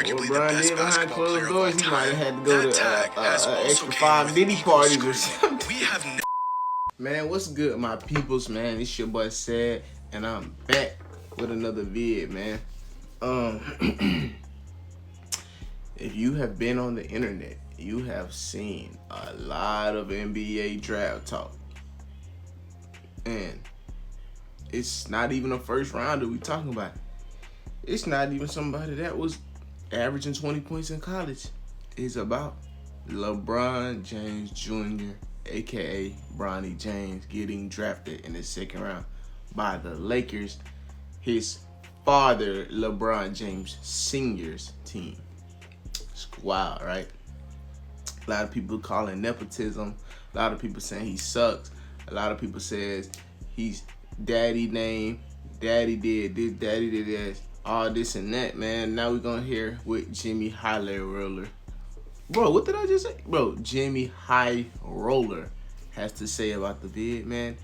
Arguably the best basketball player of all time. That tag has also came with legal scrutiny. We have Man, what's good, my peoples, man? It's your boy Sad, and I'm back with another vid, man. If you have been on the internet, you have seen a lot of NBA draft talk. And it's not even a first rounder we talking about. It's not even somebody that was averaging 20 points in college. It's about LeBron James Jr., aka Bronny James, getting drafted in the second round by the Lakers, his father, LeBron James Sr.'s team. It's wild, right? A lot of people calling nepotism. A lot of people saying he sucks. A lot of people says he's daddy name, daddy did this, daddy did that, all this and that, man. Now we're gonna hear what Jimmy High Roller. Bro, what did I just say? Bro, Jimmy High Roller has to say about the vid, man.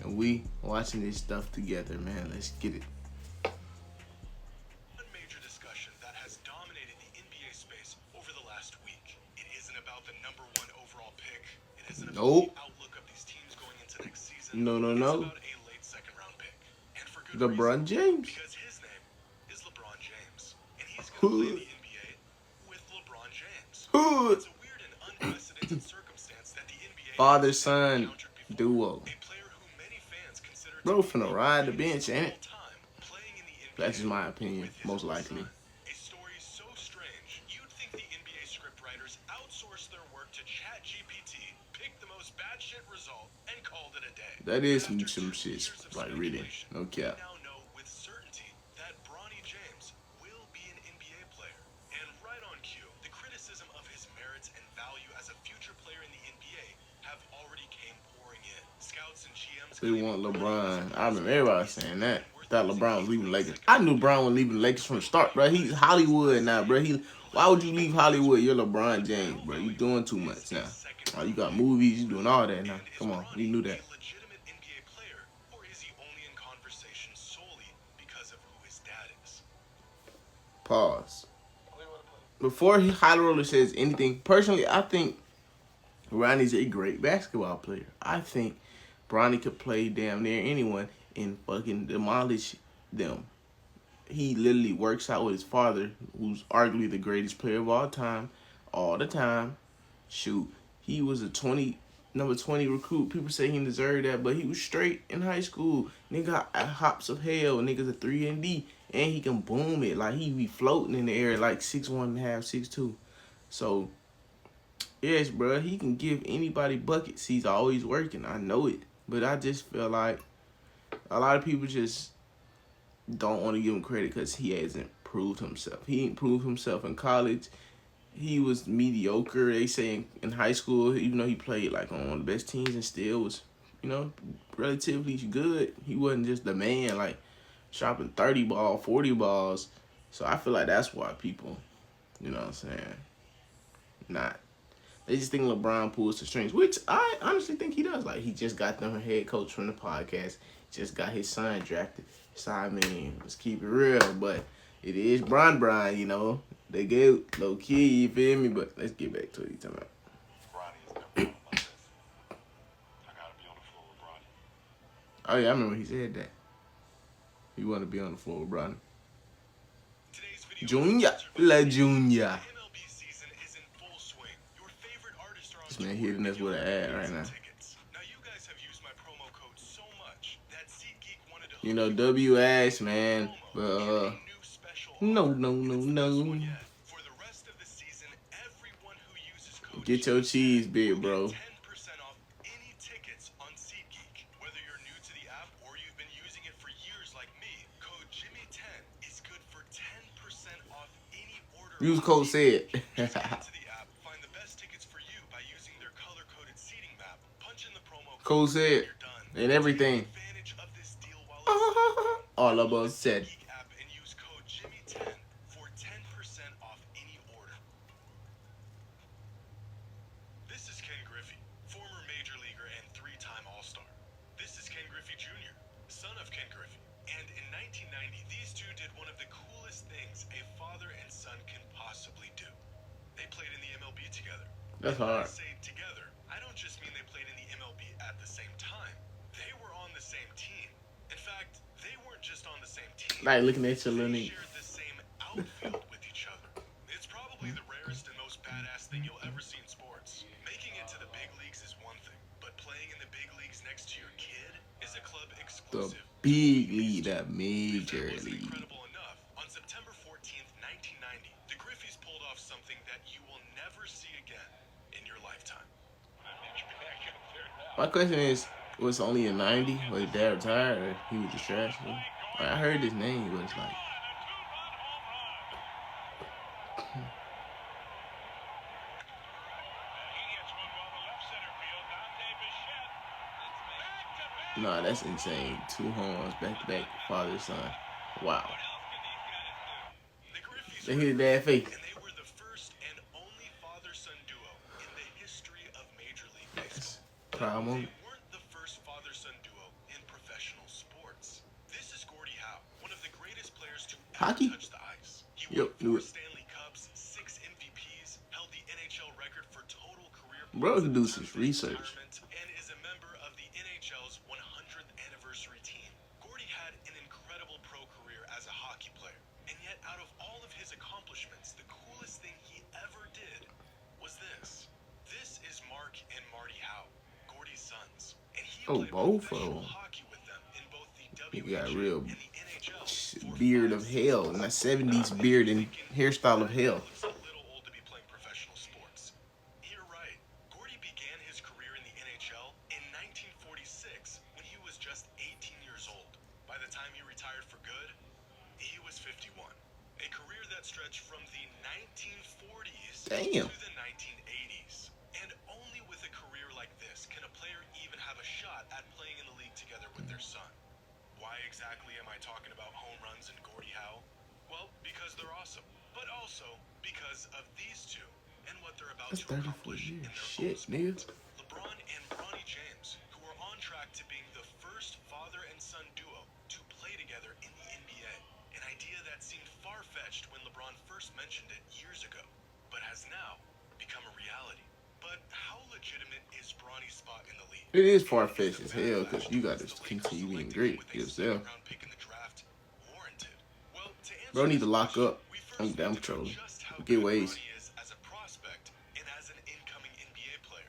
And we watching this stuff together, man. Let's get it. One major discussion that has dominated the NBA space over the last week. It isn't about the number one overall pick. It isn't about the outlook of these teams going into next season. No. It's about a late second round pick. And for good LeBron reason, James. because his name is LeBron James. And he's going to play the NBA with LeBron James. It's a weird and unprecedented circumstance that the NBA Father-son duo. a player who many fans consider Bro finna ride the bench, ain't it? time playing in the NBA. That's just my opinion, most likely. A story so strange, you'd think the NBA scriptwriters outsourced their work to ChatGPT, picked the most batshit result, and called it a day. That is some shit, like really, no cap. We now know with certainty that Bronny James will be an NBA player. And right on cue, the criticism of his merits and value as a future player in the NBA have already came pouring in. Scouts and GMs They want LeBron. I remember everybody saying that. Thought LeBron was leaving the Lakers. I knew LeBron was leaving the Lakers from the start, bro. He's Hollywood now, bro. Why would you leave Hollywood? You're LeBron James, bro. You doing too much now. Oh, you got movies, you doing all that now. Come on, you knew that. A legitimate NBA player, or is he only in conversation solely because of who his dad is? Pause. Before High Roller says anything, personally, I think Ronnie's a great basketball player. I think Bronny could play damn near anyone and fucking demolish them. He literally works out with his father, who's arguably the greatest player of all time, all the time. Shoot, he was a number 20 recruit. People say he didn't deserve that, but he was straight in high school. Nigga got hops of hell. Nigga's a 3-and-D, and he can boom it. Like, he be floating in the air like 6'1.5", 6'2". So, yes, bro, he can give anybody buckets. He's always working. I know it. But I just feel like a lot of people just don't want to give him credit because he hasn't proved himself. He ain't proved himself in college. He was mediocre, they say, in high school, even though he played like on one of the best teams and still was, relatively good. He wasn't just the man, like, dropping 30 balls, 40 balls. So I feel like that's why people, you know what I'm saying, they just think LeBron pulls the strings, which I honestly think he does. Like, he just got them head coach from the podcast, just got his son drafted. So, I mean, let's keep it real, but it is Bron, They get low key, you feel me? But let's get back to what he's talking about. Bronny is never one of my best. I gotta be on the floor with Bronny. Oh, yeah, I remember he said that. He wanted to be on the floor with Bronny. Today's video Junior, La Junior. MLB season is in full swing. Your favorite artists are on This man hitting us with an ad right now. Now you guys have used my promo code so much that SeatGeek wanted to WS, man. But, no. For the rest of the season, everyone who uses code Get your cheese big, bro. 10% off any tickets on SeatGeek. Whether you're new to the app or you've been using it for years like me, code Jimmy10 is good for 10% off any order. Use code SAID. Just get into the app, find the best tickets for you by using their color-coded seating map. Punch in the promo Code SAID. you're done. And everything. Take advantage of this deal while it's All of us said. SeatGeek app and use code Jimmy10 for 10% off any order. This is Ken Griffey, former major leaguer and 3-time All-Star. This is Ken Griffey Jr., son of Ken Griffey. And in 1990, these two did one of the coolest things a father and son can possibly That's And when I hard. say together, I don't just mean they played in the MLB at the same time. They were on the same team. In fact, they weren't just on the same team. Like looking at your little They nigga. shared the same outfield with each other. It's probably the rarest and most badass thing you'll ever see in sports. Making it to the big leagues is one thing, but playing in the big leagues next to your kid is a club The exclusive. big league, that If major that wasn't league. incredible enough, on September 14th, 1990, the Griffeys pulled off something that you will never see again in your lifetime. My question is, was only a 90? Was his dad retired or he was just trash? I heard his name, but it's like, nah, that's insane. 2 home runs back to back, father son. Wow. The Griffeys They were hit his dad face. and they were the first and only father-son duo in the history of Major League Baseball. Proud They moment. weren't the first father-son duo in professional sports. This is Gordie Howe, one of the greatest players to ever Hockey? touch the ice. He Yep, won knew 4 it. Stanley Cups, 6 MVPs, held the NHL record for total career Bro points can at do the time some of his research. retirement, and is a member of the NHL's 100th anniversary team. Gordie had an incredible pro career as a hockey player, and yet out of all of his accomplishments, the coolest thing he ever did was this. This is Mark and Marty Howe, Gordie's sons, and he Oh, played both of professional them. hockey with them in both the He got WHA real and the NHL for beard 5 of hell, seasons. and that 70s Now, beard you're and thinking, hairstyle of that guy hell. looks a little old to be playing professional sports. You're right. Gordie began his career in the NHL in 1946 when he was just 18 years old. By the time he retired for good, he was 51. A career that stretched from the 1940s Damn. to the 1980s. And only with a career like this can a player even have a shot at playing in the league together with their son. Why exactly am I talking about home runs and Gordie Howe? Well, because they're awesome, but also because of these two and what they're about That's to 34 accomplish in years. their Shit, own nigga. sport. LeBron and Bronny James, who are on track to being the first father and son duo to play together in the NBA. An idea that seemed far-fetched when LeBron first mentioned it years ago, but has now become a reality. But how legitimate is Bronny's spot in the league? It is And far-fetched is as the hell backlash because you got towards to the continue Lakers being selecting great him with a yourself. second-round pick in the draft warranted? Well, to answer Bro need this to lock question, up. we first I'm need to know trolling. just how Get good ways. Bronny is as a prospect and as an incoming NBA player.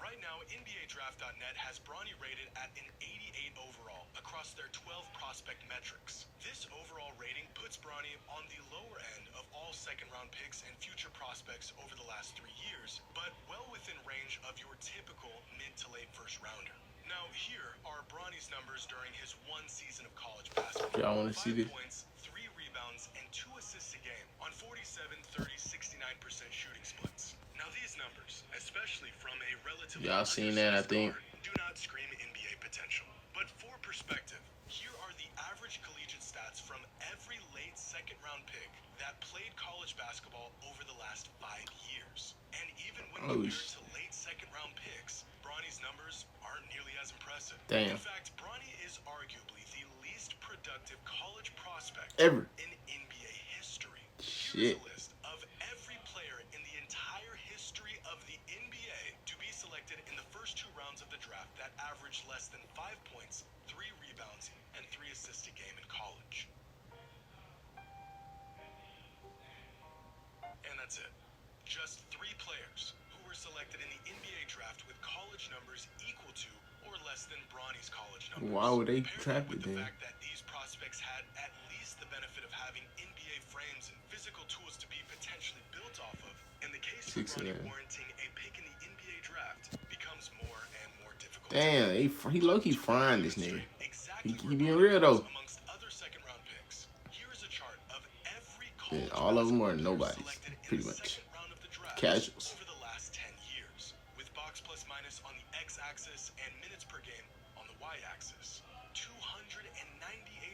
Right now, NBADraft.net has Bronny rated at an 88 overall across their 12 prospect metrics. This overall rating puts Bronny on the lower end of all second-round picks and future prospects over the last 3 years, but well within range of your typical mid to late first-rounder. Now, here are Bronny's numbers during his 1 season of college basketball. Y'all want to see 5 this? points, 3 rebounds, and 2 assists a game on 47, 30, 69% shooting splits. Now, these numbers, especially from a relatively Y'all seen that, I undersized think. guard, do not scream NBA potential. But for perspective, here are the average collegiate stats from every late second-round pick that played college basketball over the last 5 years. And even when compared to late second-round picks, Bronny's numbers aren't nearly as impressive. Damn. In fact, Bronny is arguably the least productive college prospect Ever. in NBA history. Shit. Here's a list of every player in the entire history of the NBA to be selected in the first 2 rounds of the draft that averaged less than 5 points, 3 rebounds, and 3 assists a game in college. And that's it. Just 3 players who were selected in the NBA draft with college numbers equal to or less than Bronny's college numbers. Why would they Paired trap with it the then? fact that these prospects had at least the benefit of having NBA frames and physical tools to be potentially built off of, and the case of 6 Bronny of them. warranting a pick in the NBA draft becomes more and more difficult. Damn, he low-key frying this nigga. Exactly He where being Bronny real, goes though. amongst other second-round picks. Here is a chart of every Yeah, college all of them are basketball player nobodies, selected in pretty the much. second round of the draft Casuals. over the last 10 years, with box plus minus on the x-axis and minutes per game on the y-axis. 298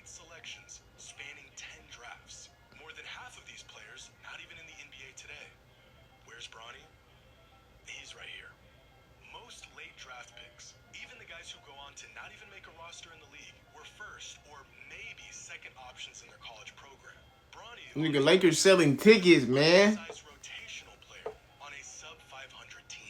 selections spanning 10 drafts. More than half of these players not even in the NBA today. Where's Bronny? He's right here. Most late draft picks, even the guys who go on to not even make a roster in the league, were first or maybe second options in their college program. Bronny, Nigga, Lakers selling tickets, man. rotational player on a sub-500 team.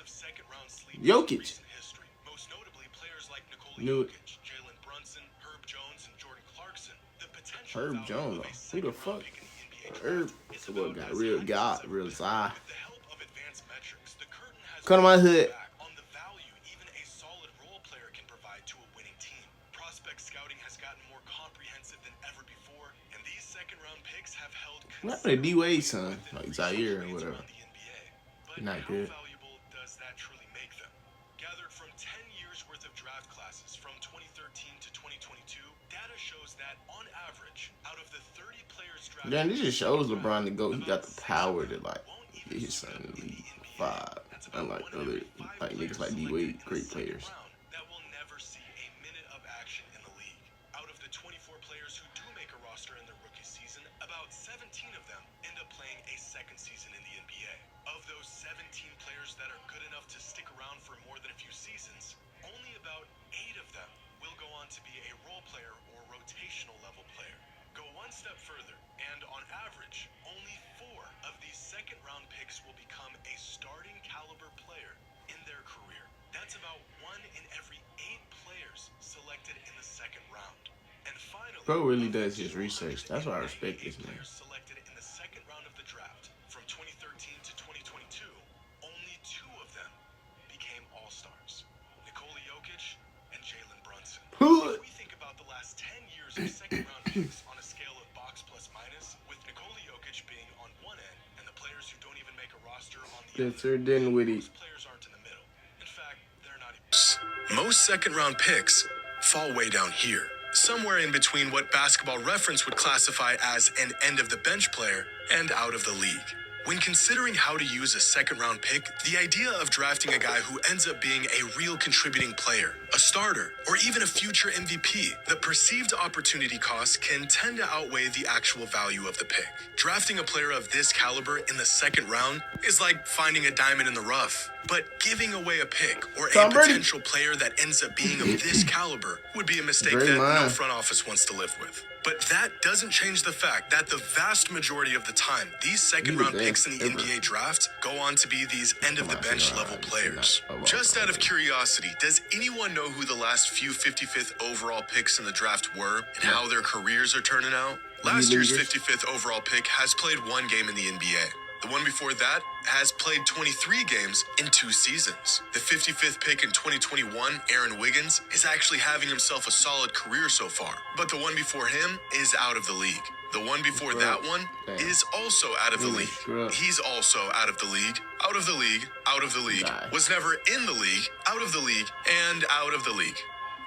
of second-round sleepers Jokic. in recent history, most notably players like Nikola Knew it. Jokic, Jalen Brunson, Herb Jones, and Jordan Clarkson. The potential Herb value Jones, of a who the second-round fuck? pick in the NBA Herb, draft is boy about got as real high as God, it's ever real been. side. With the help of advanced metrics, the curtain has Come to my been hood. pulled back on the value even a solid role player can provide to a winning team. Prospect scouting has gotten more comprehensive than ever before, and these second-round picks have held What happened to D-Wade's son? within Like recent Zaire or trades whatever. around the NBA. But Not how good. valuable does that truly make them? Gathered from 10 years worth of draft classes from 2013 to 2022, data shows that on average, out of the 30 players drafted, Then this just shows LeBron to go. He got the power to like get his son in the league. 5. Unlike other like niggas like D-Wade, great players. that will never see a minute of action in the league. Out of the 24 players who do make a roster in their rookie season, about 17 of them end up playing a second season in the NBA. Of those 17 players that are good enough to stick around for more than a few seasons, only about 8 of them will go on to be a role player or rotational level player. Go one step further, and on average, only 4 of these second-round picks will become a starting caliber player in their career. That's about 1 in every 8 players selected in the second round. And finally, Bro really does his research. That's why I respect this man. players selected in the second round of the draft from 2013 to 2022, only 2 of them became all-stars: Nikola Jokic and Jalen Brunson. If we think about the last 10 years of second-round picks on a scale of box plus minus, with Nikola Jokic being on one end and the players who don't even make a roster on the other, Spencer Dinwiddie. most players aren't in the middle. In fact, they're not even. Most second-round picks fall way down here, somewhere in between what Basketball Reference would classify as an end-of-the-bench player and out of the league. When considering how to use a second-round pick, the idea of drafting a guy who ends up being a real contributing player, a starter, or even a future MVP, the perceived opportunity cost can tend to outweigh the actual value of the pick. Drafting a player of this caliber in the second round is like finding a diamond in the rough. But giving away a pick or a Tom Brady. potential player that ends up being of this caliber would be a mistake that no front office wants to live with. But that doesn't change the fact that the vast majority of the time, these second-round picks in the NBA draft go on to be these end-of-the-bench level players. Just out of curiosity, does anyone know who the last few 55th overall picks in the draft were and how their careers are turning out? Last year's 55th overall pick has played 1 game in the NBA. The one before that has played 23 games in 2 seasons. The 55th pick in 2021, Aaron Wiggins, is actually having himself a solid career so far. But the one before him is out of the league. The one before that one is also out of the league. He's also out of the league, out of the league, out of the league, was never in the league, out of the league, and out of the league.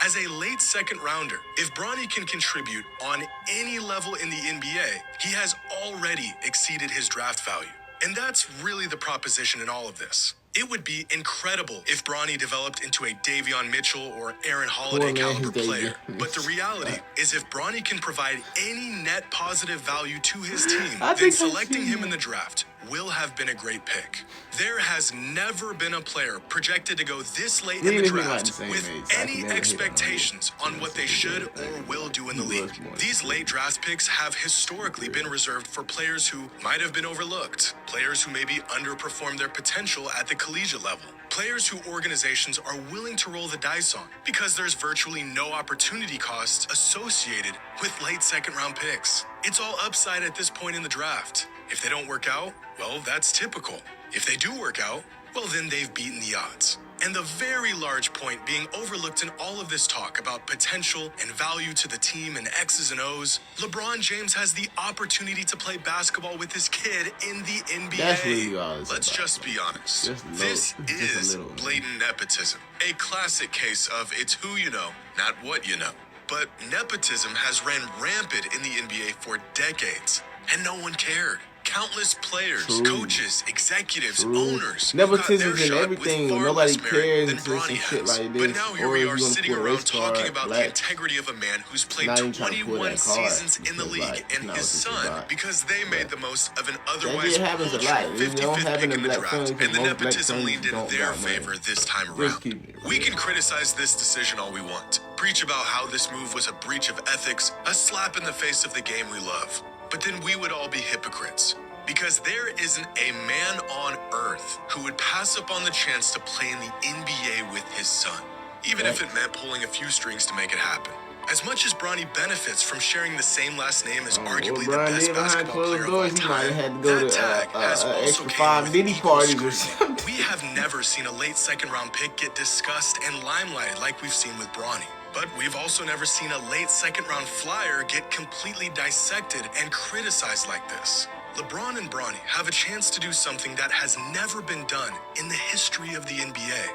As a late second rounder, if Bronny can contribute on any level in the NBA, he has already exceeded his draft value. And that's really the proposition in all of this. It would be incredible if Bronny developed into a Davion Mitchell or Aaron Holiday caliber player. But the reality is if Bronny can provide any net positive value to his team, then selecting him in the draft will have been a great pick. There has never been a player projected to go this late in the draft with any expectations on what they should or will do in the league. These late draft picks have historically been reserved for players who might have been overlooked, players who maybe underperformed their potential at the collegiate level, players who organizations are willing to roll the dice on because there's virtually no opportunity cost associated with late second round picks. It's all upside at this point in the draft. If they don't work out, well, that's typical. If they do work out, well, then they've beaten the odds. And the very large point being overlooked in all of this talk about potential and value to the team and X's and O's, LeBron James has the opportunity to play basketball with his kid in the NBA. That's really all it's Let's about. just be honest. This This is blatant nepotism. A classic case of it's who you know, not what you know. But nepotism has ran rampant in the NBA for decades, and no one cared. Countless players, coaches, executives, owners nepotism in everything. Nobody cares until some shit like this. But now here or we if are you want to sitting put a around race card, talking about the black. integrity of a man who's played Not even trying to pull 21 that card seasons in the because, league like, and not his what this is son about. because they made the most of an otherwise shit happens a lot. It don't 55th happen pick to in the black draft, families, and the most black nepotism families leaned in don't their got money. favor this time Just around. keep it We real. can criticize this decision all we want, preach about how this move was a breach of ethics, a slap in the face of the game we love. But then we would all be hypocrites. Because there isn't a man on earth who would pass up on the chance to play in the NBA with his son, even if it meant pulling a few strings to make it happen. As much as Bronny benefits from sharing the same last name as arguably the best basketball player of all time, that tag has also came with equal scrutiny. We have never seen a late second-round pick get discussed and limelighted like we've seen with Bronny. But we've also never seen a late second-round flyer get completely dissected and criticized like this. LeBron and Bronny have a chance to do something that has never been done in the history of the NBA.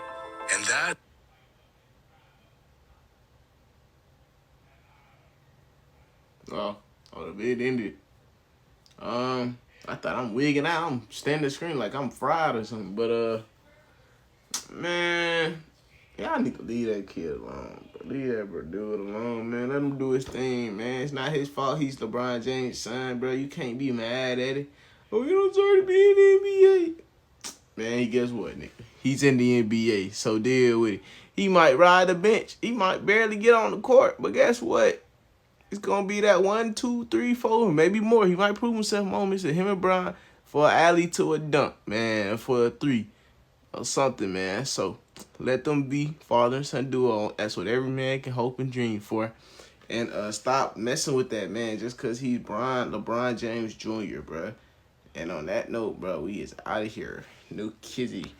And that... Oh, it ended. I thought I'm wigging out. I'm standing the screen like I'm fried or something. But, man, y'all need to leave that kid alone. Bro. Leave that bro, do it alone, man. Let him do his thing, man. It's not his fault. He's LeBron James' son, bro. You can't be mad at it. Oh, you don't deserve to be in the NBA. Man, guess what, nigga? He's in the NBA, so deal with it. He might ride the bench. He might barely get on the court, but guess what? It's going to be that 1, 2, 3, 4, maybe more. He might prove himself moments to him and Brian for an alley to a dunk, man, for a 3 or something, man. So let them be father and son duo. That's what every man can hope and dream for. And stop messing with that, man, just because he's LeBron James Jr., bro. And on that note, bro, we is out of here. New Kizzy.